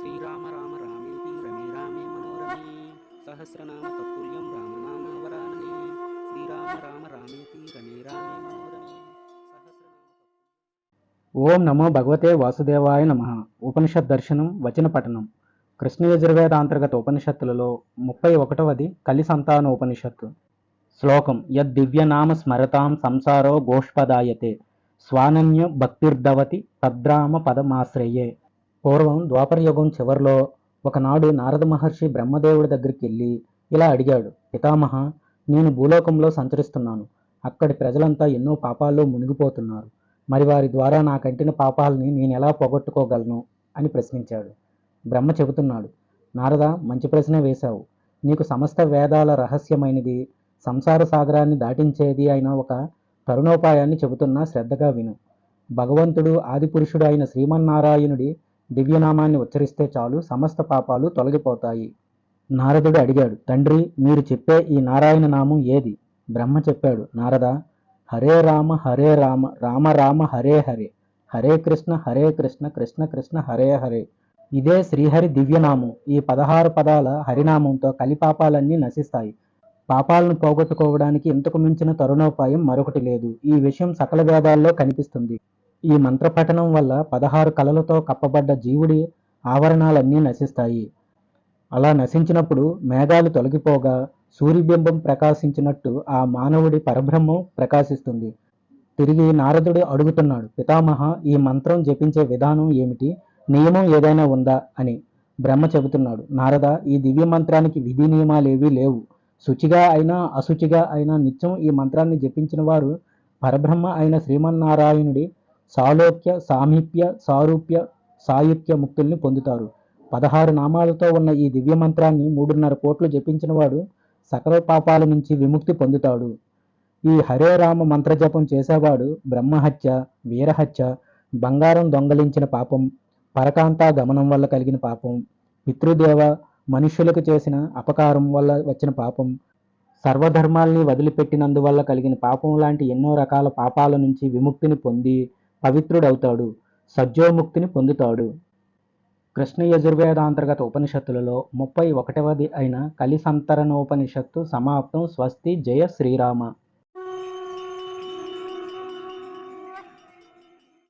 శ్రీరామ రామ రామేతి రమే రామే మనోరమే సహస్రనామ తత్తుల్యం రామనామ వరాననే శ్రీరామ రామ రామేతి రమే రామే మనోరమే సహస్రనామ ఓం నమో భగవతే వాసుదేవాయ నమః. ఉపనిషత్ దర్శనం వచన పఠనం. కృష్ణ యజుర్వేద అంతర్గత ఉపనిషత్తులలో 31వది కలి సంతాన ఉపనిషత్తు. శ్లోకం యద్దివ్యనామ స్మరతాం సంసారో గోష్పదాయతే స్వానన్య భక్తిర్దవతి తద్రామ పదమాశ్రయే. పూర్వం ద్వాపర యుగం చివరిలో ఒకనాడు నారద మహర్షి బ్రహ్మదేవుడి దగ్గరికి వెళ్ళి ఇలా అడిగాడు, పితామహ, నేను భూలోకంలో సంచరిస్తున్నాను. అక్కడి ప్రజలంతా ఎన్నో పాపాల్లో మునిగిపోతున్నారు. మరి వారి ద్వారా నాకంటిన పాపాలని నేను ఎలా పోగొట్టుకోగలను అని ప్రశ్నించాడు. బ్రహ్మ చెబుతున్నాడు, నారద, మంచి ప్రశ్న వేశావు. నీకు సమస్త వేదాల రహస్యమైనది, సంసార సాగరాన్ని దాటించేది అయిన ఒక తరుణోపాయాన్ని చెబుతున్నా, శ్రద్ధగా విను. భగవంతుడు ఆదిపురుషుడు అయిన శ్రీమన్నారాయణుడి దివ్యనామాన్ని ఉచ్చరిస్తే చాలు సమస్త పాపాలు తొలగిపోతాయి. నారదుడు అడిగాడు, తండ్రి, మీరు చెప్పే ఈ నారాయణ నామం ఏది? బ్రహ్మ చెప్పాడు, నారద, హరే రామ రామ రామ హరే హరే, హరే కృష్ణ కృష్ణ కృష్ణ హరే హరే. ఇదే శ్రీహరి దివ్యనామం. ఈ 16 పదాల హరినామంతో కలిపాపాలన్నీ నశిస్తాయి. పాపాలను పోగొట్టుకోవడానికి ఇంతకు మించిన తరుణోపాయం మరొకటి లేదు. ఈ విషయం సకల వేదాల్లో కనిపిస్తుంది. ఈ మంత్రపఠనం వల్ల 16 కళలతో కప్పబడ్డ జీవుడి ఆవరణాలన్నీ నశిస్తాయి. అలా నశించినప్పుడు మేఘాలు తొలగిపోగా సూర్యబింబం ప్రకాశించినట్టు ఆ మానవుడి పరబ్రహ్మం ప్రకాశిస్తుంది. తిరిగి నారదుడు అడుగుతున్నాడు, పితామహ, ఈ మంత్రం జపించే విధానం ఏమిటి? నియమం ఏదైనా ఉందా అని. బ్రహ్మ చెబుతున్నాడు, నారద, ఈ దివ్య మంత్రానికి విధి నియమాలేవీ లేవు. శుచిగా అయినా అశుచిగా అయినా నిత్యం ఈ మంత్రాన్ని జపించిన వారు పరబ్రహ్మ అయిన శ్రీమన్నారాయణుడి సాలోక్య సామీప్య సారూప్య సాయుక్య ముక్తుల్ని పొందుతారు. 16 నామాలతో ఉన్న ఈ దివ్య మంత్రాన్ని 3.5 కోట్లు జపించిన వాడు సకల పాపాల నుంచి విముక్తి పొందుతాడు. ఈ హరే రామ మంత్రజపం చేసేవాడు బ్రహ్మహత్య, వీరహత్య, బంగారం దొంగలించిన పాపం, పరకాంతా గమనం వల్ల కలిగిన పాపం, పితృదేవ మనుష్యులకు చేసిన అపకారం వల్ల వచ్చిన పాపం, సర్వధర్మాల్ని వదిలిపెట్టినందువల్ల కలిగిన పాపం లాంటి ఎన్నో రకాల పాపాల నుంచి విముక్తిని పొంది పవిత్రుడవుతాడు, సజ్జోముక్తిని పొందుతాడు. కృష్ణ యజుర్వేదాంతర్గత ఉపనిషత్తులలో 31వది అయిన కలి సంతరణోపనిషత్తు సమాప్తం. స్వస్తి. జయ శ్రీరామ.